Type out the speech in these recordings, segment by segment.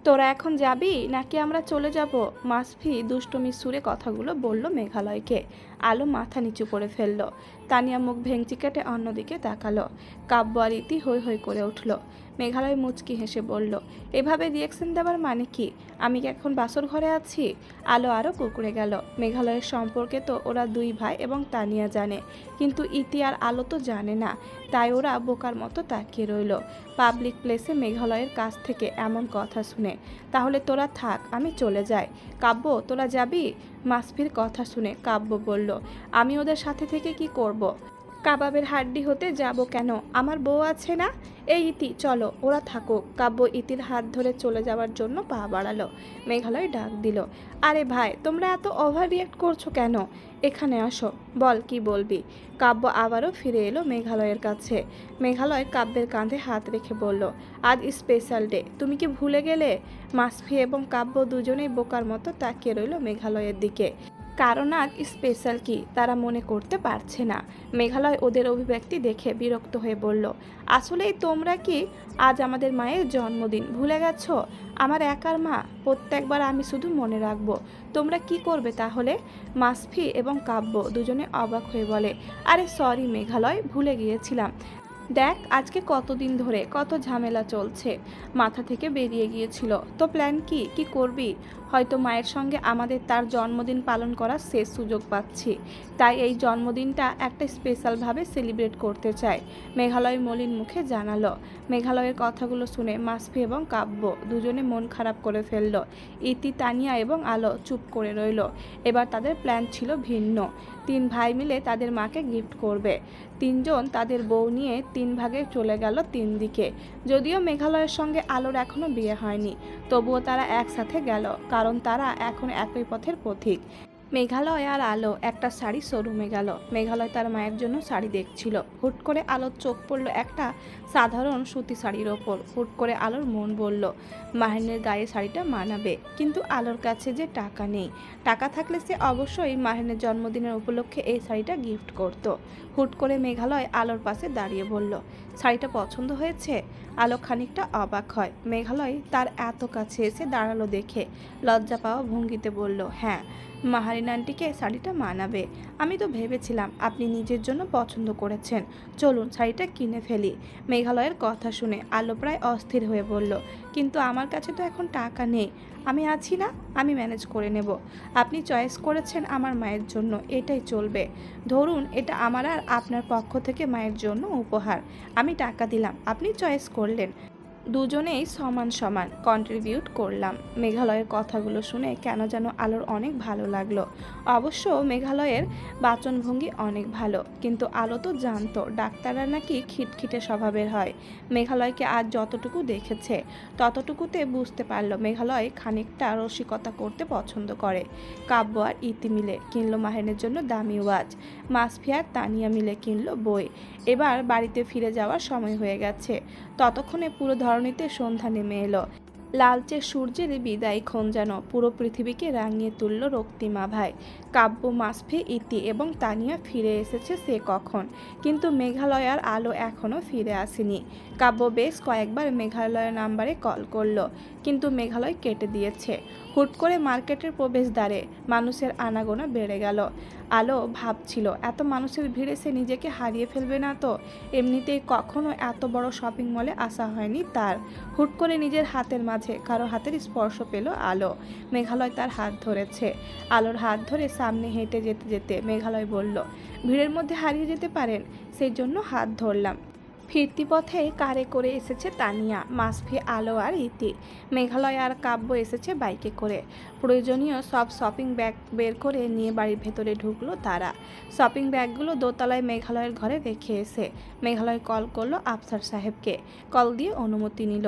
তোরা এখন যাবি নাকি আমরা চলে যাব? মাসফি দুষ্টুমির সুরে কথাগুলো বলল মেঘালয়কে। আলো মাথা নিচু করে ফেলল। তানিয়া মুখ ভেঙচি কেটে অন্যদিকে তাকালো। কাব্য আর ইতি হৈ হৈ করে উঠল। মেঘালয় মুচকি হেসে বলল, এভাবে রিয়েকশন দেওয়ার মানে কি? আমি কি এখন বাসর ঘরে আছি? আলো আরও কুঁকড়ে গেল। মেঘালয়ের সম্পর্কে তো ওরা দুই ভাই এবং তানিয়া জানে, কিন্তু ইতি আর আলো তো জানে না। তাই ওরা বোকার মতো তাকিয়ে রইল পাবলিক প্লেসে মেঘালয়ের কাছ থেকে এমন কথা শুনে। তাহলে তোরা থাক, আমি চলে যাই। কাব্য, তোরা যাবি? মাসফির কথা শুনে কাব্য বলল, আমি ওদের সাথে থেকে কি করব? কাবাবের হাড্ডি হতে যাব কেন? আমার বউ আছে না? এই ইতি, চলো, ওরা থাকুক। কাব্য ইতির হাত ধরে চলে যাওয়ার জন্য পা বাড়ালো। মেঘালয় ডাক দিল, আরে ভাই, তোমরা এত ওভার রিয়াক্ট করছো কেন? এখানে আসো, বল কি বলবি? কাব্য আবারও ফিরে এলো মেঘালয়ের কাছে। মেঘালয় কাব্যের কাঁধে হাত রেখে বলল, আজ স্পেশাল ডে, তুমি কি ভুলে গেলে? মাসফি এবং কাব্য দুজনেই বোকার মতো তাকিয়ে রইল মেঘালয়ের দিকে। কারণ আজ স্পেশাল কি তারা মনে করতে পারছে না। মেঘালয় ওদের অভিব্যক্তি দেখে বিরক্ত হয়ে বলল, আসলেই তোমরা কি আজ আমাদের মায়ের জন্মদিন ভুলে গেছো? আমার একার মা, প্রত্যেকবার আমি শুধু মনে রাখবো। তোমরা কি করবে তাহলে? মাসফি এবং কাব্য দুজনে অবাক হয়ে বলে, আরে সরি মেঘালয়, ভুলে গিয়েছিলাম। দেখ আজকে কতদিন ধরে কত ঝামেলা চলছে, মাথা থেকে বেরিয়ে গিয়েছিল। তো প্ল্যান কি, কি করবি? হয়তো মায়ের সঙ্গে আমাদের তার জন্মদিন পালন করার শেষ সুযোগ পাচ্ছি, তাই এই জন্মদিনটা একটা স্পেশালভাবে সেলিব্রেট করতে চাই, মেঘালয় মলিন মুখে জানালো। মেঘালয়ের কথাগুলো শুনে মাসফি এবং কাব্য দুজনে মন খারাপ করে ফেলল। ইতি, তানিয়া এবং আলো চুপ করে রইল। এবার তাদের প্ল্যান ছিল ভিন্ন। তিন ভাই মিলে তাদের মাকে গিফট করবে। তিনজন তাদের বউ নিয়ে তিন ভাগে চলে গেল তিন দিকে। যদিও মেঘালয়ের সঙ্গে আলোর এখনও বিয়ে হয়নি, তবুও তারা একসাথে গেল, কারণ তারা এখন একই পথের পথিক। মেঘালয় আর আলো একটা শাড়ি শোরুমে গেল। মেঘালয় তার মায়ের জন্য শাড়ি দেখছিল। হুট করে আলোর চোখ পড়ল একটা সাধারণ সুতি শাড়ির ওপর। হুট করে আলোর মন বলল, মাহিনের গায়ে শাড়িটা মানাবে, কিন্তু আলোর কাছে যে টাকা নেই। টাকা থাকলে সে অবশ্যই মাহিনের জন্মদিনের উপলক্ষে এই শাড়িটা গিফট করত। হুট করে মেঘালয় আলোর পাশে দাঁড়িয়ে বলল, শাড়িটা পছন্দ হয়েছে? আলো খানিকটা অবাক হয়। মেঘালয় তার এত কাছে এসে দাঁড়ালো দেখে লজ্জা পাওয়া ভঙ্গিতে বলল, হ্যাঁ, মাহারিন আন্টিকে শাড়িটা মানাবে। আমি তো ভেবেছিলাম আপনি নিজের জন্য পছন্দ করেছেন। চলুন শাড়িটা কিনে ফেলি। মেঘালয়ের কথা শুনে আলো প্রায় অস্থির হয়ে বলল, কিন্তু আমার কাছে তো এখন টাকা নেই। আমি আছি না, আমি ম্যানেজ করে নেব। আপনি চয়েস করেছেন আমার মায়ের জন্য, এটাই চলবে। ধরুন, এটা আমার আর আপনার পক্ষ থেকে মায়ের জন্য উপহার। আমি টাকা দিলাম, আপনি চয়েস করলেন, দুজনেই সমান সমান কন্ট্রিবিউট করলাম। মেঘালয়ের কথাগুলো শুনে কেন যেন আলোর অনেক ভালো লাগলো। অবশ্য মেঘালয়ের বাচনভঙ্গি অনেক ভালো, কিন্তু আলো তো জানতো ডাক্তাররা নাকি খিটখিটে স্বভাবের হয়। মেঘালয়কে আজ যতটুকু দেখেছে ততটুকুতে বুঝতে পারলো মেঘালয় খানিকটা রসিকতা করতে পছন্দ করে। কাব্য আর ইতি মিলে কিনলো মাহিনের জন্য দামি ওয়াচ। মাসফি আর তানিয়া মিলে কিনলো বই। এবার বাড়িতে ফিরে যাওয়ার সময় হয়ে গেছে। ততক্ষণে পুরো ধরণীতে সন্ধ্যা নেমে এলো। লালচে সূর্যের বিদায়ক্ষণ যেন পুরো পৃথিবীকে রাঙিয়ে তুলল রক্তিমা ভাই। কাব্য, মাসফি, ইতি এবং তানিয়া ফিরে এসেছে সে কখন, কিন্তু মেঘালয় আর আলো এখনও ফিরে আসেনি। কাব্য বেশ কয়েকবার মেঘালয়ের নাম্বারে কল করলো, কিন্তু মেঘালয় কেটে দিয়েছে। হুট করে মার্কেটের প্রবেশদ্বারে মানুষের আনাগোনা বেড়ে গেল। আলো ভাবছিল, এত মানুষের ভিড়ে সে নিজেকে হারিয়ে ফেলবে না তো? এমনিতেই কখনো এত বড় শপিং মলে আসা হয়নি তার। হুট করে নিজের হাতের মাঝে কারো হাতের স্পর্শ পেল আলো। মেঘালয় তার হাত ধরেছে। আলোর হাত ধরে সামনে হেঁটে যেতে যেতে মেঘালয় বলল, ভিড়ের মধ্যে হারিয়ে যেতে পারেন, সেই জন্য হাত ধরলাম। ফিরতি পথে কারে করে এসেছে তানিয়া, মাসফি, আলো আর ইতি। মেঘালয় আর কাব্য এসেছে বাইকে করে। প্রয়োজনীয় সব শপিং ব্যাগ বের করে নিয়ে বাড়ির ভেতরে ঢুকলো তারা। শপিং ব্যাগগুলো দোতলায় মেঘালয়ের ঘরে রেখে এসে মেঘালয় কল করলো আফসার সাহেবকে। কল দিয়ে অনুমতি নিল।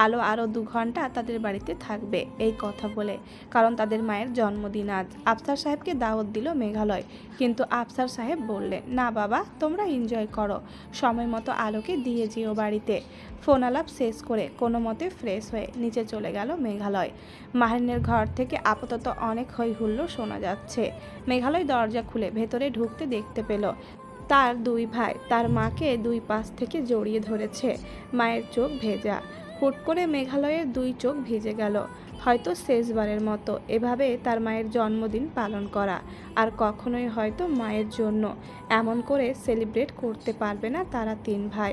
আলো আরও 2 ঘন্টা তাদের বাড়িতে থাকবে এই কথা বলে, কারণ তাদের মায়ের জন্মদিন আজ। আফসার সাহেবকে দাওয়াত দিল মেঘালয়, কিন্তু আফসার সাহেব বললেন, না বাবা, তোমরা এনজয় করো, সময় মতো আলোকে দিয়ে যেও বাড়িতে। ফোন আলাপ শেষ করে কোনো মতে ফ্রেশ হয়ে নিচে চলে গেল মেঘালয়। মাহিনের ঘর থেকে আপাতত অনেক হই হুল্লোড় শোনা যাচ্ছে। মেঘালয় দরজা খুলে ভেতরে ঢুকতে দেখতে পেল তার 2 ভাই তার মাকে 2 পাশ থেকে জড়িয়ে ধরেছে। মায়ের চোখ ভেজা। হুট করে মেঘালয়ের দুই চোখ ভিজে গেল। হয়তো শেষবারের মতো এভাবে তার মায়ের জন্মদিন পালন করা, আর কখনোই হয়তো মায়ের জন্য এমন করে সেলিব্রেট করতে পারবে না তারা তিন ভাই।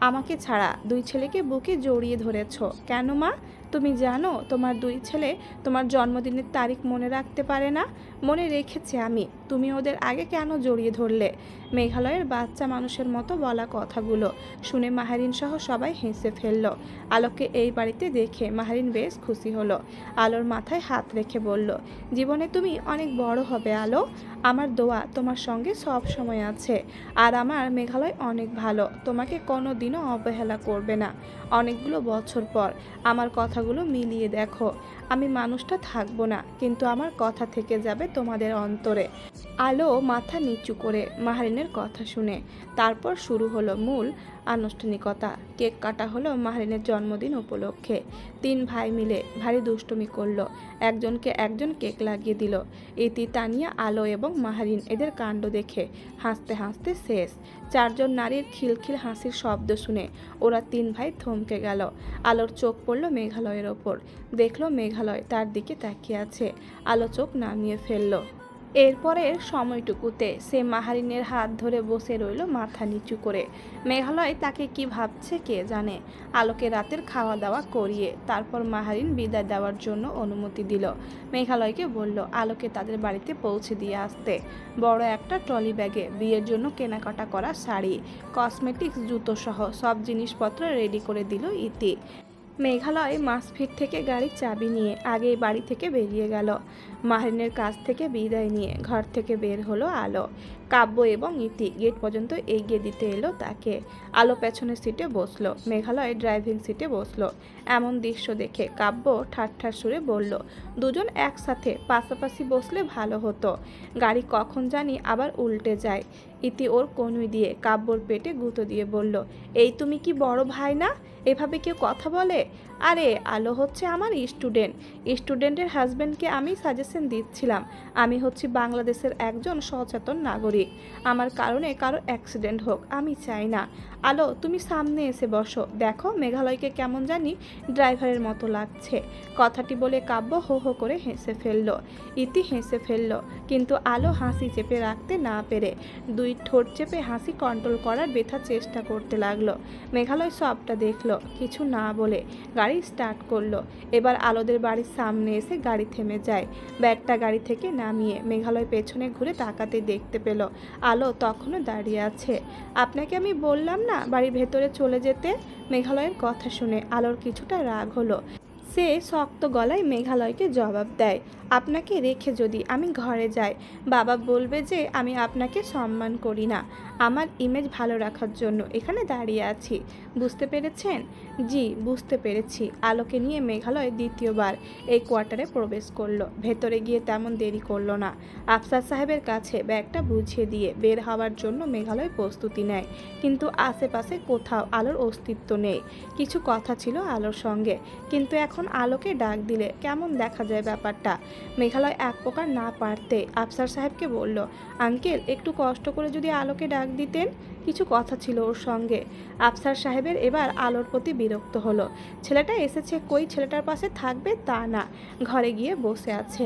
আমাকে ছাড়া দুই ছেলেকে বুকে জড়িয়ে ধরেছ কেন মা? তুমি জানো তোমার দুই ছেলে তোমার জন্মদিনের তারিখ মনে রাখতে পারে না? মনে রেখেছে আমি, তুমি ওদের আগে কেন জড়িয়ে ধরলে? মেঘালয়ের বাচ্চা মানুষের মতো বলা কথাগুলো শুনে মাহারিন সহ সবাই হেসে ফেলল। আলোকে এই বাড়িতে দেখে মাহারিন বেশ খুশি হলো। আলোর মাথায় হাত রেখে বলল, জীবনে তুমি অনেক বড় হবে আলো। আমার দোয়া তোমার সঙ্গে সব সময় আছে। আর আমার মেঘালয় অনেক ভালো, তোমাকে কোনো দিনও অবহেলা করবে না। অনেকগুলো বছর পর আমার কথাগুলো মিলিয়ে দেখো, আমি মানুষটা থাকবো না, কিন্তু আমার কথা থেকে যাবে তোমাদের অন্তরে। আলো মাথা নিচু করে মাহারিনের কথা শুনে। তারপর শুরু হলো মূল আনুষ্ঠানিকতা। কেক কাটা হলো মাহারিনের জন্মদিন উপলক্ষে। তিন ভাই মিলে ভারী দুষ্টুমি করলো, একজনকে একজন কেক লাগিয়ে দিল। ইতি, তানিয়া, আলো এবং মাহারিন এদের কাণ্ড দেখে হাসতে হাসতে শেষ। চারজন নারীর খিলখিল হাসির শব্দ শুনে ওরা তিন ভাই থমকে গেল। আলোর চোখ পড়ল মেঘালয়ের ওপর, দেখলো মেঘালয় তার দিকে তাকিয়ে আছে। আলো চোখ নামিয়ে ফেলল। এরপরের সময়টুকুতে সে মাহারিনের হাত ধরে বসে রইল মাথা নিচু করে। মেঘালয় তাকে কি ভাবছে কে জানে। আলোকে রাতের খাওয়া দাওয়া করিয়ে তারপর মাহারিন বিদায় দেওয়ার জন্য অনুমতি দিল। মেঘালয়কে বলল আলোকে তাদের বাড়িতে পৌঁছে দিয়ে আসতে। বড় একটা ট্রলি ব্যাগে বিয়ের জন্য কেনাকাটা করা শাড়ি, কসমেটিক্স, জুতো সহ সব জিনিসপত্র রেডি করে দিল ইতি। মেঘালয় মাসফিট থেকে গাড়ির চাবি নিয়ে আগেই বাড়ি থেকে বেরিয়ে গেল। মাহারিনের কাছ থেকে বিদায় নিয়ে ঘর থেকে বের হলো আলো। কাব্য এবং ইতি গেট পর্যন্ত এগিয়ে দিতে এলো তাকে। আলো পেছনের সিটে বসলো, মেঘালয় ড্রাইভিং সিটে বসলো। এমন দৃশ্য দেখে কাব্য ঠাট্টার সুরে বলল, দুজন একসাথে পাশাপাশি বসলে ভালো হতো, গাড়ি কখন জানি আবার উল্টে যায়। ইতি ওর কনুই দিয়ে কাব্যর পেটে গুঁতো দিয়ে বলল, এই তুমি কি বড় ভাই না? এভাবে কেউ কথা বলে? আরে আলো হচ্ছে আমার স্টুডেন্টের হাজব্যান্ডকে আমি সাজেশন দিচ্ছিলাম। আমি হচ্ছি বাংলাদেশের একজন সচেতন নাগরিক। আমার কারণে কারো অ্যাক্সিডেন্ট হোক আমি চাই না। আলো, তুমি সামনে এসে বসো, দেখো মেঘালয়কে কেমন জানি ড্রাইভারের মতো লাগছে। কথাটি বলে কাব্য হো হো করে হেসে ফেলল। ইতি হেসে ফেলল, কিন্তু আলো হাসি চেপে রাখতে না পেরে দুই ঠোঁট চেপে হাসি কন্ট্রোল করার বৃথা চেষ্টা করতে লাগলো। মেঘালয় সবটা দেখলো, কিছু না বলে গাড়ি স্টার্ট করলো। এবার আলোদের বাড়ির সামনে এসে গাড়ি থেমে যায়। ব্যাগটা গাড়ি থেকে নামিয়ে মেঘালয় পেছনে ঘুরে তাকাতে দেখতে পেল আলো তখনও দাঁড়িয়ে আছে। আপনাকে আমি বললাম না বাড়ির ভেতরে চলে যেতে? মেঘালয়ের কথা শুনে আলোর কিছুটা রাগ হলো। সে শক্ত গলায় মেঘালয়কে জবাব দেয়, আপনাকে রেখে যদি আমি ঘরে যাই, বাবা বলবে যে আমি আপনাকে সম্মান করি না। আমার ইমেজ ভালো রাখার জন্য এখানে দাঁড়িয়ে আছি, বুঝতে পেরেছেন? জি বুঝতে পেরেছি। আলোকে নিয়ে মেঘালয় দ্বিতীয়বার এই কোয়ার্টারে প্রবেশ করলো। ভেতরে গিয়ে তেমন দেরি করলো না। আফসার সাহেবের কাছে ব্যাগটা বুঝিয়ে দিয়ে বের হওয়ার জন্য মেঘালয় প্রস্তুতি নেয়, কিন্তু আশেপাশে কোথাও আলোর অস্তিত্ব নেই। কিছু কথা ছিল আলোর সঙ্গে, কিন্তু এখন আলোকে ডাক দিলে কেমন দেখা যায় ব্যাপারটা। মেঘালয় এক প্রকার না পারতে আফসার সাহেবকে বলল, আঙ্কেল একটু কষ্ট করে যদি আলোকে ডাক দিতেন, কিছু কথা ছিল ওর সঙ্গে। আফসার সাহেবের এবার আলোর প্রতি বিরক্ত হলো। ছেলেটা এসেছে কই ছেলেটার পাশে থাকবে তা না, ঘরে গিয়ে বসে আছে।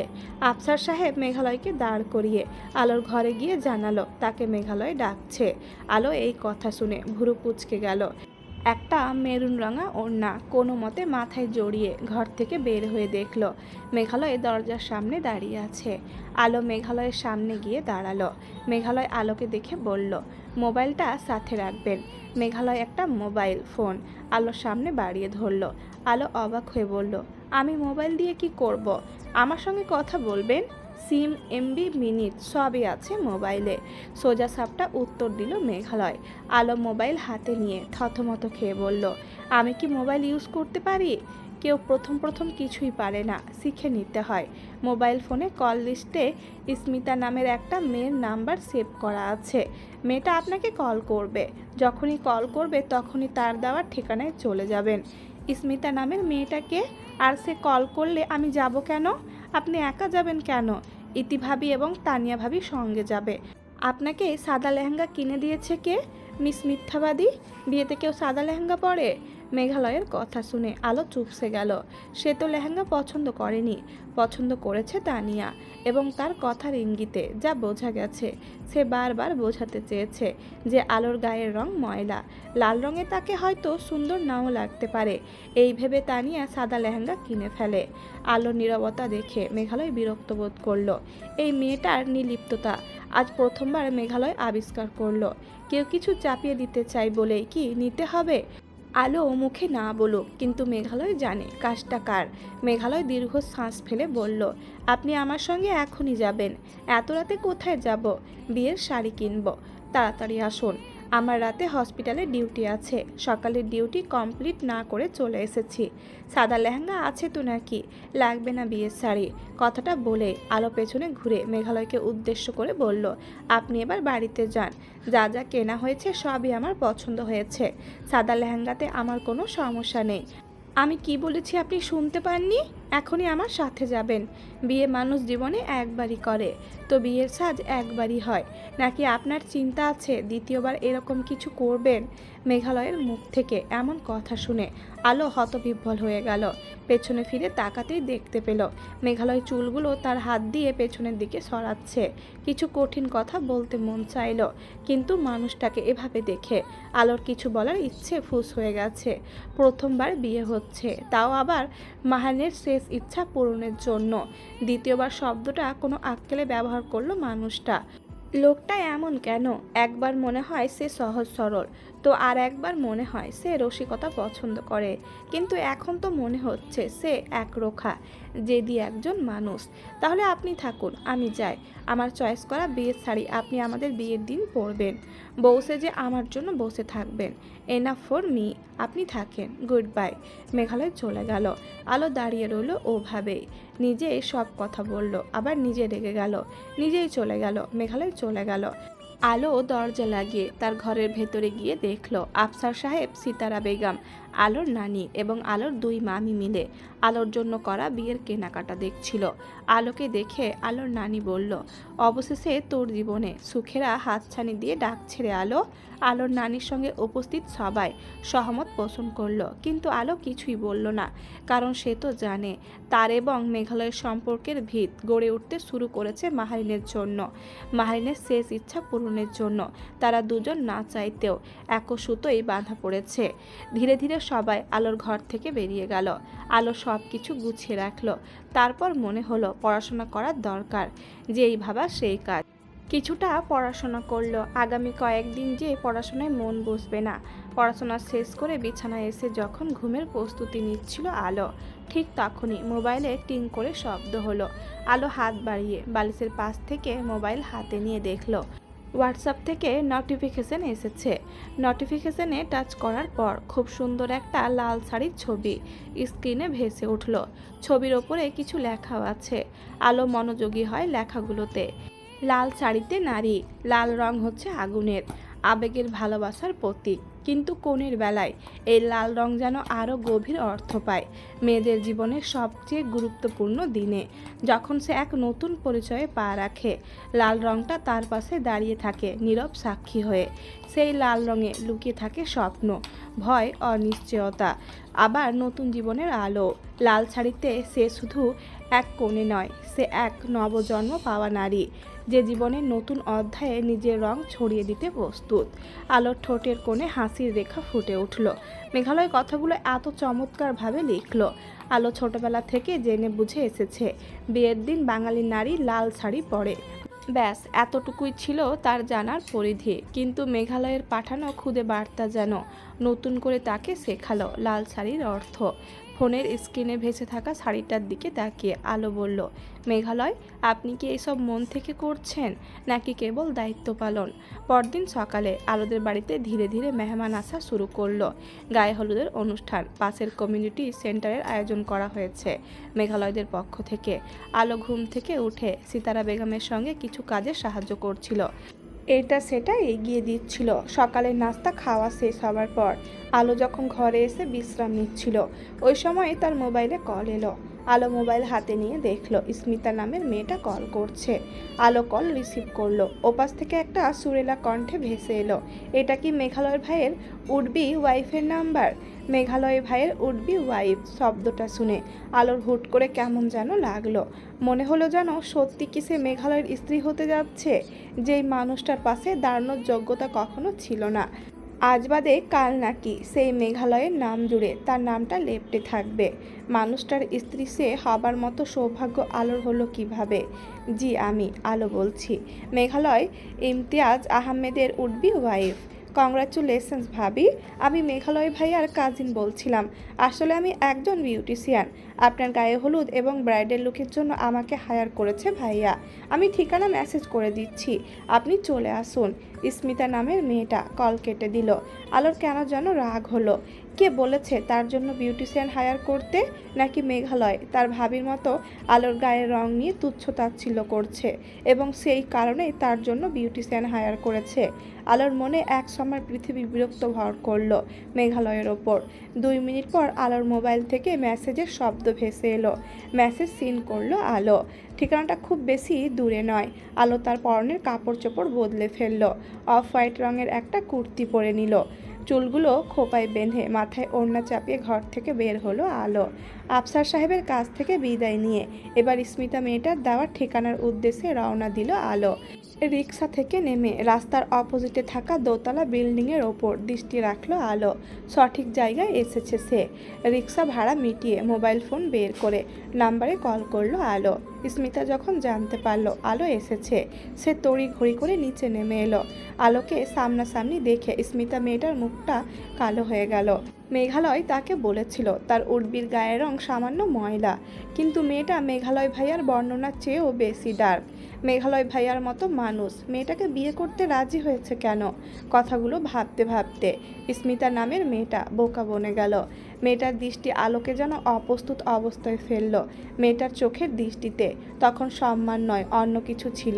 আফসার সাহেব মেঘালয়কে দাঁড় করিয়ে আলোর ঘরে গিয়ে জানালো তাকে মেঘালয় ডাকছে। আলো এই কথা শুনে ভুরু কুঁচকে গেল। একটা মেরুন রঙা ওড়না কোনো মতে মাথায় জড়িয়ে ঘর থেকে বের হয়ে দেখল মেঘালয় দরজার সামনে দাঁড়িয়ে আছে। আলো মেঘালয়ের সামনে গিয়ে দাঁড়ালো। মেঘালয় আলোকে দেখে বলল, মোবাইলটা সাথে রাখবেন। মেঘালয় একটা মোবাইল ফোন আলোর সামনে বাড়িয়ে ধরল। আলো অবাক হয়ে বলল, আমি মোবাইল দিয়ে কি করব? আমার সঙ্গে কথা বলবেন? সিম, এমবি, মিনিট সবই আছে মোবাইলে। সোজা সাপটা উত্তর দিল মেঘালয়। আলো মোবাইল হাতে নিয়ে থতমত খেয়ে বলল, আমি কি মোবাইল ইউজ করতে পারি? কেউ প্রথম কিছুই পারে না, শিখে নিতে হয়। মোবাইল ফোনে কল লিস্টে স্মিতা নামের একটা মেয়ের নাম্বার সেভ করা আছে। মেয়েটা আপনাকে কল করবে, যখনই কল করবে তখনই তার দেওয়ার ঠিকানায় চলে যাবেন। স্মিতা নামের মেয়েটাকে, আর সে কল করলে আমি যাব কেন? আপনি একা যাবেন কেন? ইতি ভাবি এবং তানিয়া ভাবি সঙ্গে যাবে। আপনাকে সাদা লেহেঙ্গা কিনে দিয়েছে কে? মিস মিথ্যাবাদী, বিয়েতে কেউ সাদা লেহেঙ্গা পরে? মেঘালয়ের কথা শুনে আলো চুপসে গেল। সে তো লেহেঙ্গা পছন্দ করেনি, পছন্দ করেছে তানিয়া, এবং তার কথার ইঙ্গিতে যা বোঝা গেছে সে বারবার বোঝাতে চেয়েছে যে আলোর গায়ের রং ময়লা। লাল রঙে তাকে হয়তো সুন্দর নাও লাগতে পারে, এই ভেবে তানিয়া সাদা লেহেঙ্গা কিনে ফেলে। আলোর নীরবতা দেখে মেঘালয় বিরক্ত বোধ করলো। এই মেয়েটার নির্লিপ্ততা আজ প্রথমবার মেঘালয় আবিষ্কার করলো। কেউ কিছু চাপিয়ে দিতে চাই বলেই কি নিতে হবে? আলো মুখে না বলুক, কিন্তু মেঘালয় জানে কাজটা কার। মেঘালয় দীর্ঘ শ্বাস ফেলে বলল, আপনি আমার সঙ্গে এখনই যাবেন। এত রাতে কোথায় যাব? বিয়ের শাড়ি কিনবো, তাড়াতাড়ি আসুন। আমার রাতে হসপিটালে ডিউটি আছে, সকালের ডিউটি কমপ্লিট না করে চলে এসেছি। সাদা লেহেঙ্গা আছে তো নাকি? লাগবে না বিয়ের শাড়ি। কথাটা বলে আলো পেছনে ঘুরে মেঘালয়কে উদ্দেশ্য করে বলল, আপনি এবার বাড়িতে যান। যা যা কেনা হয়েছে সবই আমার পছন্দ হয়েছে। সাদা লেহেঙ্গাতে আমার কোনো সমস্যা নেই। আমি কি বলেছি আপনি শুনতে পাননি? এখনই আমার সাথে যাবেন। বিয়ে মানুষ জীবনে একবারই করে, তো বিয়ের সাজ একবারই হয় নাকি আপনার চিন্তা আছে দ্বিতীয়বার এরকম কিছু করবেন? মেঘালয়ের মুখ থেকে এমন কথা শুনে আলো হতবিহ্বল হয়ে গেল। পেছনে ফিরে তাকাতেই দেখতে পেল মেঘালয় চুলগুলো তার হাত দিয়ে পেছনের দিকে সরাচ্ছে। কিছু কঠিন কথা বলতে মন চাইল, কিন্তু মানুষটাকে এভাবে দেখে আলোর কিছু বলার ইচ্ছে ফুস হয়ে গেছে। প্রথমবার বিয়ে হচ্ছে, তাও আবার মাহানের শেষ ইচ্ছা পূরণের জন্য। দ্বিতীয়বার শব্দটা কোনো আক্কেলে ব্যবহার করলো মানুষটা। লোকটা এমন কেন? একবার মনে হয় সে সহজ সরল, তো আর একবার মনে হয় সে রসিকতা পছন্দ করে, কিন্তু এখন তো মনে হচ্ছে সে একরোখা, জেদি একজন মানুষ। তাহলে আপনি থাকুন, আমি যাই। আমার চয়েস করা বিয়ের শাড়ি আপনি আমাদের বিয়ের দিন পরবেন। বসে যে আমার জন্য বসে থাকবেন। Enough for me. আপনি থাকেন, গুড বাই। মেঘালয় চলে গেল। আলো দাঁড়িয়ে রইল ওভাবেই। নিজেই সব কথা বলল, আবার নিজে রেগে গেল। নিজেই চলে গেল। মেঘালয় চলে গেল। আলো দরজা লাগিয়ে তার ঘরের ভেতরে গিয়ে দেখলো আফসার সাহেব, সিতারা বেগম, আলোর নানি এবং আলোর দুই মামি মিলে আলোর জন্য করা বিয়ের কেনাকাটা দেখছিল। আলোকে দেখে আলোর নানি বলল, অবশেষে তোর জীবনে সুখেরা হাতছানি দিয়ে ডাকছে রে আলো। আলোর নানির সঙ্গে উপস্থিত সবাই সহমত পোষণ করলো, কিন্তু আলো কিছুই বলল না, কারণ সে তো জানে তার এবং মেঘালয়ের সম্পর্কের ভিত গড়ে উঠতে শুরু করেছে মাহারিনের জন্য, মাহারিনের শেষ ইচ্ছা পূরণের জন্য। তারা দুজন না চাইতেও এক সুতোই বাঁধা পড়েছে। ধীরে ধীরে সবাই আলোর ঘর থেকে বেরিয়ে গেল। আলো সব কিছু গুছিয়ে রাখলো। তারপর মনে হলো পড়াশোনা করার দরকার। যেই ভাবা সেই কাজ। কিছুটা পড়াশোনা করলো। আগামী কয়েকদিন যে পড়াশোনায় মন বসবে না। পড়াশোনা শেষ করে বিছানায় এসে যখন ঘুমের প্রস্তুতি নিচ্ছিল আলো, ঠিক তখনই মোবাইলে টিং করে শব্দ হলো। আলো হাত বাড়িয়ে বালিশের পাশ থেকে মোবাইল হাতে নিয়ে দেখলো হোয়াটসঅ্যাপ থেকে নোটিফিকেশন এসেছে। নোটিফিকেশনে টাচ করার পর খুব সুন্দর একটা লাল শাড়ির ছবি স্ক্রিনে ভেসে উঠল। ছবির ওপরে কিছু লেখাও আছে। আলো মনোযোগী হয় লেখাগুলোতে। লাল শাড়িতে নারী, লাল রং হচ্ছে আগুনের, আবেগের ভালোবাসার প্রতীক। কিন্তু কোণের বেলায় এই লাল রং যেন আরও গভীর অর্থ পায় মেয়েদের জীবনের সবচেয়ে গুরুত্বপূর্ণ দিনে, যখন সে এক নতুন পরিচয়ে পা রাখে। লাল রংটা তার পাশে দাঁড়িয়ে থাকে নীরব সাক্ষী হয়ে। সেই লাল রঙে লুকিয়ে থাকে স্বপ্ন, ভয়, অনিশ্চয়তা, আবার নতুন জীবনের আলো। লাল শাড়িতে সে শুধু এক কনে নয়, সে এক নবজন্ম পাওয়া নারী, যে জীবনের নতুন অধ্যায়ে নিজের রং ছড়িয়ে দিতে প্রস্তুত। আলোর ঠোঁটের কোণে হাসির রেখা ফুটে উঠল। মেঘালয় কথাগুলো এত চমৎকারভাবে লিখল। আলো ছোটবেলা থেকে জেনে বুঝে এসেছে বিয়ের দিন বাঙালি নারী লাল শাড়ি পরে। ব্যাস এতটুকুই ছিল তার জানার পরিধি, কিন্তু মেঘালয়ের পাঠানো খুদে বার্তা যেন নতুন করে তাকে শেখালো লাল শাড়ির অর্থ। ফোনের স্ক্রিনে ভেসে থাকা শাড়িটার দিকে তাকিয়ে আলো বলল, মেঘালয়, আপনি কি এসব মন থেকে করছেন নাকি কেবল দায়িত্ব পালন? পরদিন সকালে আলোদের বাড়িতে ধীরে ধীরে মেহমান আসা শুরু করলো। গায়ে হলুদের অনুষ্ঠান পাশের কমিউনিটি সেন্টারের আয়োজন করা হয়েছে মেঘালয়দের পক্ষ থেকে। আলো ঘুম থেকে উঠে সিতারা বেগমের সঙ্গে কিছু কাজে সাহায্য করছিল। এটা সেটা এগিয়ে দিচ্ছিল। সকালের নাস্তা খাওয়া শেষ হওয়ার পর আলো যখন ঘরে এসে বিশ্রাম নিচ্ছিল, ওই সময় তার মোবাইলে কল এলো। আলো মোবাইল হাতে নিয়ে দেখলো স্মিতা নামের মেয়েটা কল করছে। আলো কল রিসিভ করলো। ওপাশ থেকে একটা সুরেলা কণ্ঠে ভেসে এলো, এটা কি মেঘালয় ভাইয়ের উডবি ওয়াইফের নাম্বার? মেঘালয় ভাইয়ের উডবি ওয়াইফ শব্দটা শুনে আলোর হুট করে কেমন যেন লাগলো। মনে হলো যেন সত্যি কি সে মেঘালয়ের স্ত্রী হতে যাচ্ছে, যেই মানুষটার পাশে দাঁড়ানোর যোগ্যতা কখনো ছিল না। আজ বাদে কাল নাকি সেই মেঘালয়ের নাম জুড়ে তার নামটা লেপ্টে থাকবে। মানুষটার স্ত্রী সে হবার মতো সৌভাগ্য আলোর হলো কিভাবে? জি, আমি আলো বলছি, মেঘালয় ইমতিয়াজ আহমেদের উডবি ওয়াইফ। কংগ্রাচুলেশনস ভাবি, আমি মেঘালয় ভাইয়ার কাজিন বলছিলাম। আসলে আমি একজন বিউটিশিয়ান। আপনার গায়ে হলুদ এবং ব্রাইডাল লুকের জন্য আমাকে হায়ার করেছে ভাইয়া। আমি ঠিকানা মেসেজ করে দিচ্ছি, আপনি চলে আসুন। স্মিতা নামের মেয়েটা কল কেটে দিল। আলোর কেন যেন রাগ হলো। কে বলেছে তার জন্য বিউটিশিয়ান হায়ার করতে? নাকি মেঘালয় তার ভাবির মতো আলোর গায়ের রং নিয়ে তুচ্ছ-তাচ্ছিল্য করছে এবং সেই কারণেই তার জন্য বিউটিশিয়ান হায়ার করেছে? আলোর মনে এক সময় পৃথিবী বিরক্ত ভর করলো মেঘালয়ের ওপর। 2 মিনিট পর আলোর মোবাইল থেকে মেসেজের শব্দ ভেসে এলো। মেসেজ সিন করলো আলো। ঠিকানাটা খুব বেশি দূরে নয়। আলো তার পরনের কাপড় চোপড় বদলে ফেললো। অফ হোয়াইট রঙের একটা কুর্তি পরে নিল। চুলগুলো খোপায় বেঁধে মাথায় ওড়না চাপিয়ে ঘর থেকে বের হলো আলো। আফসার সাহেবের কাছ থেকে বিদায় নিয়ে এবার স্মিতা মেয়েটার দেওয়া ঠিকানার উদ্দেশ্যে রওনা দিল আলো। রিক্সা থেকে নেমে রাস্তার অপোজিটে থাকা দোতলা বিল্ডিংয়ের ওপর দৃষ্টি রাখলো আলো। সঠিক জায়গায় এসেছে সে। রিক্সা ভাড়া মিটিয়ে মোবাইল ফোন বের করে নাম্বারে কল করলো আলো। স্মিতা যখন জানতে পারলো আলো এসেছে, সে তড়িঘড়ি করে নিচে নেমে এলো। আলোকে সামনাসামনি দেখে স্মিতা মেয়েটার মুখটা কালো হয়ে গেল। মেঘালয় তাকে বলেছিল তার উর্বির গায়ের রং সামান্য ময়লা, কিন্তু মেয়েটা মেঘালয় ভাইয়ার বর্ণনার চেয়েও বেশি ডার্ক। মেঘালয় ভাইয়ার মতো মানুষ মেয়েটাকে বিয়ে করতে রাজি হয়েছে কেন? কথাগুলো ভাবতে ভাবতে স্মিতা নামের মেয়েটা বোকা বনে গেল। মেয়েটার দৃষ্টি আলোকে যেন অপ্রস্তুত অবস্থায় ফেলল। মেয়েটার চোখের দৃষ্টিতে তখন সম্মান নয় অন্য কিছু ছিল।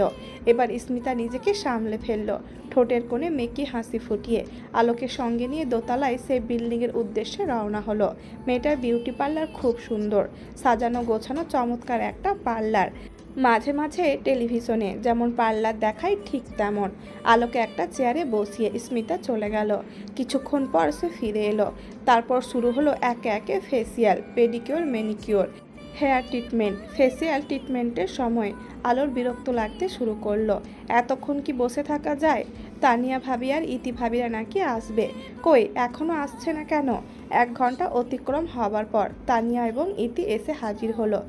এবার স্মিতা নিজেকে সামলে ফেলল। ঠোঁটের কোণে মেকি হাসি ফুটিয়ে আলোকে সঙ্গে নিয়ে দোতলায় সে বিল্ডিংয়ের উদ্দেশ্যে রওনা হলো। মেয়েটার বিউটি পার্লার খুব সুন্দর, সাজানো গোছানো চমৎকার একটা পার্লার। মাঝে মাঝে টেলিভিশনে যেমন পার্লার দেখায় ঠিক তেমন। আলোকে একটা চেয়ারে বসিয়ে স্মিতা চলে গেল। কিছুক্ষণ পর সে ফিরে এলো। তারপর শুরু হলো একে একে facial, pedicure, manicure, hair treatment. Facial ট্রিটমেন্টের সময় আলোর বিরক্ত লাগতে শুরু করলো। এতক্ষণ কি বসে থাকা যায়? তানিয়া ভাবি আর ইতি ভাবিরা নাকি আসবে, কই এখনো আসছে না কেন? 1 ঘন্টা অতিক্রম হবার পর তানিয়া এবং ইতি এসে হাজির হলো।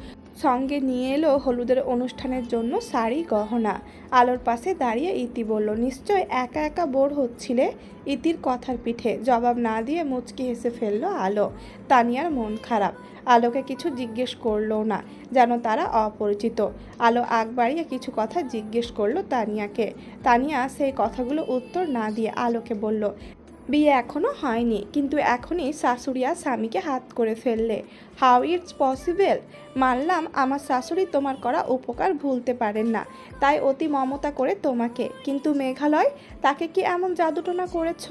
সঙ্গে নিয়ে এলো হলুদের অনুষ্ঠানের জন্য শাড়ি গহনা। আলোর পাশে দাঁড়িয়ে ইতি বলল, নিশ্চয় একা একা বোর হচ্ছিলে? ইতির কথার পিঠে জবাব না দিয়ে মুচকি হেসে ফেললো আলো। তানিয়ার মন খারাপ। আলোকে কিছু জিজ্ঞেস করলো না, যেন তারা অপরিচিত। আলো আগ বাড়িয়ে কিছু কথা জিজ্ঞেস করলো তানিয়াকে। তানিয়া সেই কথাগুলো উত্তর না দিয়ে আলোকে বলল, বিয়ে এখনো হয়নি, কিন্তু এখনই শাশুড়ি আর স্বামীকে হাত করে ফেললে। How it's possible? মানলাম আমার শাশুড়ি তোমার করা উপকার ভুলতে পারেন না, তাই অতি মমতা করে তোমাকে, কিন্তু মেঘালয় তাকে কি এমন জাদুটোনা করেছ?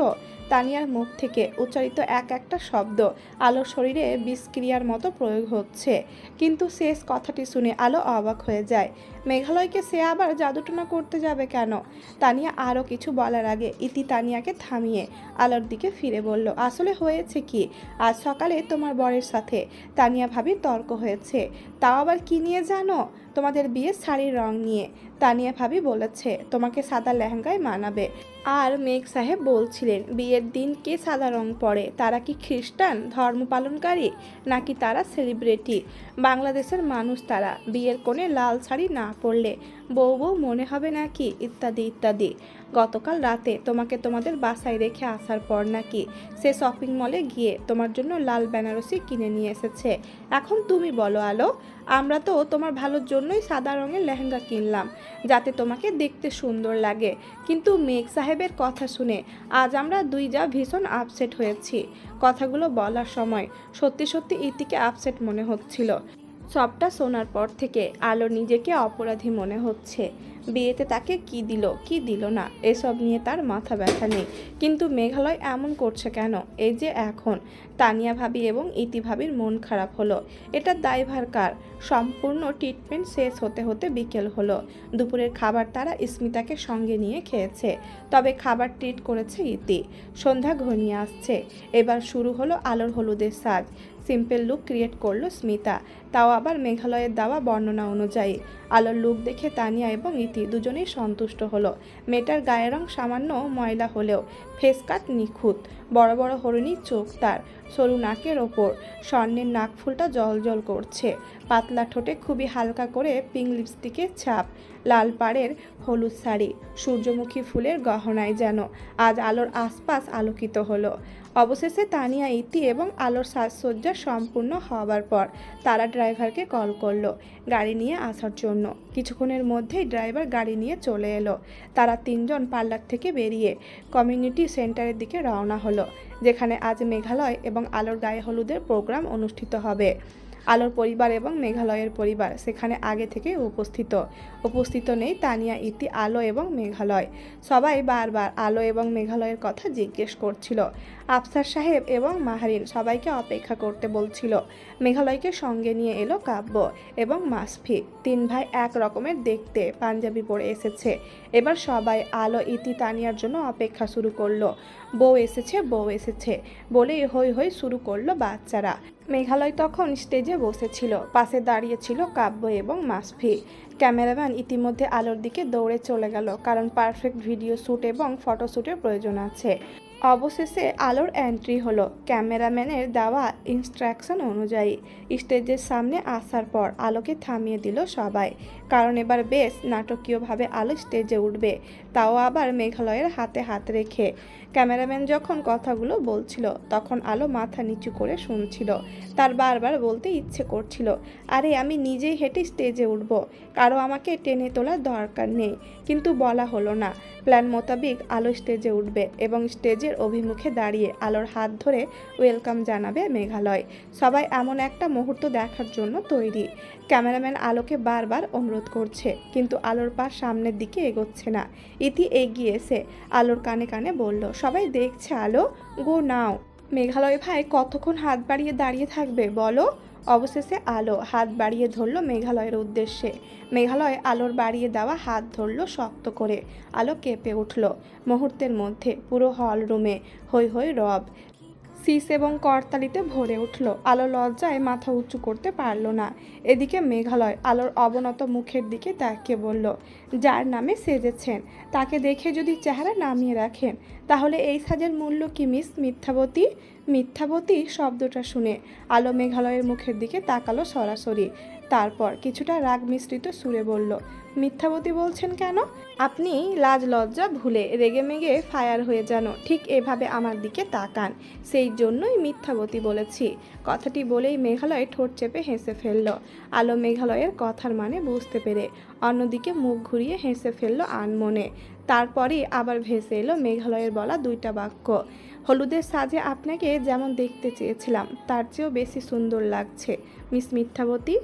তানিয়ার মুখ থেকে উচ্চারিত এক একটা শব্দ আলোর শরীরে বিষক্রিয়ার মতো প্রয়োগ হচ্ছে। কিন্তু শেষ কথাটি শুনে আলো অবাক হয়ে যায়। মেঘালয়কে সে আবার জাদুটোনা করতে যাবে কেন? তানিয়া আরও কিছু বলার আগে ইতি তানিয়াকে থামিয়ে আলোর দিকে ফিরে বলল, আসলে হয়েছে কি, আজ সকালে তোমার বরের সাথে তানিয়া ভাবির তর্ক হয়েছে। তাও আবার কি নিয়ে জানো? তোমাদের বিয়ের শাড়ির রং নিয়ে। তানিয়া ভাবি বলেছে তোমাকে সাদা লেহেঙ্গায় মানাবে, আর মেঘ সাহেব বলছিলেন বিয়ের দিন কে সাদা রং পরে, তারা কি খ্রিস্টান ধর্ম পালনকারী নাকি তারা সেলিব্রিটি? বাংলাদেশের মানুষ তারা, বিয়ের কোণে লাল শাড়ি না পরলে বউ বউ মনে হবে নাকি, ইত্যাদি ইত্যাদি। গতকাল রাতে তোমাকে তোমাদের বাসায় রেখে আসার পর নাকি সে শপিং মলে গিয়ে তোমার জন্য লাল বেনারসি কিনে নিয়ে এসেছে। এখন তুমি বলো আলো, আমরা তো তোমার ভালোর জন্যই সাদা রঙের লেহেঙ্গা কিনলাম, যাতে তোমাকে দেখতে সুন্দর লাগে, কিন্তু মেঘ সাহেবের কথা শুনে আজ আমরা দুই যা ভীষণ আপসেট হয়েছি। কথাগুলো বলার সময় সত্যি সত্যি ইতিকে আপসেট মনে হচ্ছিল। সবটা শোনার পর থেকে আলো নিজেকে অপরাধী মনে হচ্ছে। বিয়েতে তাকে কি দিল কি দিল না এসব নিয়ে তার মাথা ব্যথা নেই, কিন্তু মেঘালয় এমন করছে কেন? এই যে এখন তানিয়া ভাবি এবং ইতি ভাবির মন খারাপ হলো, এটার দায়ভার কার? সম্পূর্ণ ট্রিটমেন্ট শেষ হতে হতে বিকেল হলো। দুপুরের খাবার তারা স্মিতাকে সঙ্গে নিয়ে খেয়েছে, তবে খাবার ট্রিট করেছে ইতি। সন্ধ্যা ঘনিয়ে আসছে, এবার শুরু হলো আলোর হলুদের সাজ। সিম্পল লুক ক্রিয়েট করলো স্মিতা, তাও আবার মেঘালয়ের দেওয়া বর্ণনা অনুযায়ী। আলোর লুক দেখে তানিয়া এবং ইতি দুজনেই সন্তুষ্ট হলো। মেয়েটার গায়ের রং সামান্য ময়লা হলেও ফেস কাট নিখুঁত, বড় বড় হরিণী চোখ, তার সরু নাকের ওপর স্বর্ণের নাকফুলটা জল করছে। পাতলা ঠোঁটে খুবই হালকা করে পিঙ্ক লিপস্টিকের ছাপ, লাল পাড়ের হলুদ শাড়ি, সূর্যমুখী ফুলের গহনায় যেন আজ আলোর আশপাশ আলোকিত হলো। অবশেষে তানিয়া, ইতি এবং আলোর সাজসজ্জা সম্পূর্ণ হবার পর তারা ড্রাইভারকে কল করলো গাড়ি নিয়ে আসার জন্য। কিছুক্ষণের মধ্যেই ড্রাইভার গাড়ি নিয়ে চলে এলো। তারা তিনজন পার্লার থেকে বেরিয়ে কমিউনিটি সেন্টারের দিকে রওনা হলো, যেখানে আজ মেঘালয় এবং আলোর গায়ে হলুদের প্রোগ্রাম অনুষ্ঠিত হবে। আলোর পরিবার এবং মেঘালয়ের পরিবার সেখানে আগে থেকে উপস্থিত নেই তানিয়া, ইতি, আলো এবং মেঘালয়। সবাই বারবার আলো এবং মেঘালয়ের কথা জিজ্ঞেস করছিল। আফসার সাহেব এবং মাহারিন সবাইকে অপেক্ষা করতে বলছিল। মেঘালয়কে সঙ্গে নিয়ে এলো কাব্য এবং মাসফি। তিন ভাই এক রকমের দেখতে, পাঞ্জাবি পরে এসেছে। এবার সবাই আলো, ইতি, তানিয়ার জন্য অপেক্ষা শুরু করলো। বউ এসেছে বলেই হই হই শুরু করলো বাচ্চারা। মেঘালয় তখন স্টেজে বসেছিল, পাশে দাঁড়িয়েছিল কাব্য এবং মাসফি। ক্যামেরাম্যান ইতিমধ্যে আলোর দিকে দৌড়ে চলে গেল, কারণ পারফেক্ট ভিডিও শ্যুট এবং ফটোশ্যুটের প্রয়োজন আছে। অবশেষে আলোর এন্ট্রি হলো ক্যামেরাম্যানের দেওয়া ইনস্ট্রাকশন অনুযায়ী। স্টেজের সামনে আসার পর আলোকে থামিয়ে দিল সবাই, কারণ এবার বেশ নাটকীয়ভাবে আলো স্টেজে উঠবে, তাও আবার মেঘালয়ের হাতে হাত রেখে। ক্যামেরাম্যান যখন কথাগুলো বলছিল তখন আলো মাথা নিচু করে শুনছিল। তার বারবার বলতে ইচ্ছে করছিল, আরে আমি নিজেই হেঁটে স্টেজে উঠব, কারো আমাকে টেনে তোলার দরকার নেই। কিন্তু বলা হলো না। প্ল্যান মোতাবেক আলো স্টেজে উঠবে এবং স্টেজের অভিমুখে দাঁড়িয়ে আলোর হাত ধরে ওয়েলকাম জানাবে মেঘালয়। সবাই এমন একটা মুহূর্ত দেখার জন্য তৈরি। ক্যামেরাম্যান আলোকে বারবার অনুরোধ করছে, কিন্তু আলোর পা সামনের দিকে এগোচ্ছে না। ইতি এগিয়ে এসে আলোর কানে কানে বলল, সবাই দেখছে আলো, গো নাও। মেঘালয় ভাই কতক্ষণ হাত বাড়িয়ে দাঁড়িয়ে থাকবে বলো? অবশেষে আলো হাত বাড়িয়ে ধরল মেঘালয়ের উদ্দেশ্যে। মেঘালয় আলোর বাড়িয়ে দেওয়া হাত ধরল শক্ত করে। আলো কেঁপে উঠল। মুহূর্তের মধ্যে পুরো হল রুমে হৈ হৈ রব, শীষ এবং করতালিতে ভরে উঠল। আলো লজ্জায় মাথা উঁচু করতে পারল না। এদিকে মেঘালয় আলোর অবনত মুখের দিকে তাকিয়ে বলল, যার নামে সেজেছেন তাকে দেখে যদি চেহারা নামিয়ে রাখেন, তাহলে এই সাজের মূল্য কি মিস মিথ্যাবতী? মিথ্যাবতী শব্দটা শুনে আলো মেঘালয়ের মুখের দিকে তাকালো সরাসরি। তারপর কিছুটা রাগ মিশ্রিত সুরে বলল, মিথ্যাবতী বলছেন কেন? আপনি লাজ লজ্জা ভুলে রেগেমেগে ফায়ার হয়ে যেন ঠিক এভাবে আমার দিকে তাকান, সেই জন্যই মিথ্যাবতী বলেছি। কথাটি বলেই মেঘালয় ঠোঁট চেপে হেসে ফেলল। আলো মেঘালয়ের কথার মানে বুঝতে পেরে অন্যদিকে মুখ ঘুরিয়ে হেসে ফেলল আনমনে। তারপরই আবার ভেসে এলো মেঘালয়ের বলা দুইটা বাক্য, হলুদের সাজে আপনাকে যেমন দেখতে চেয়েছিলাম তার চেয়েও বেশি সুন্দর লাগছে মিস মিথ্যাবতী।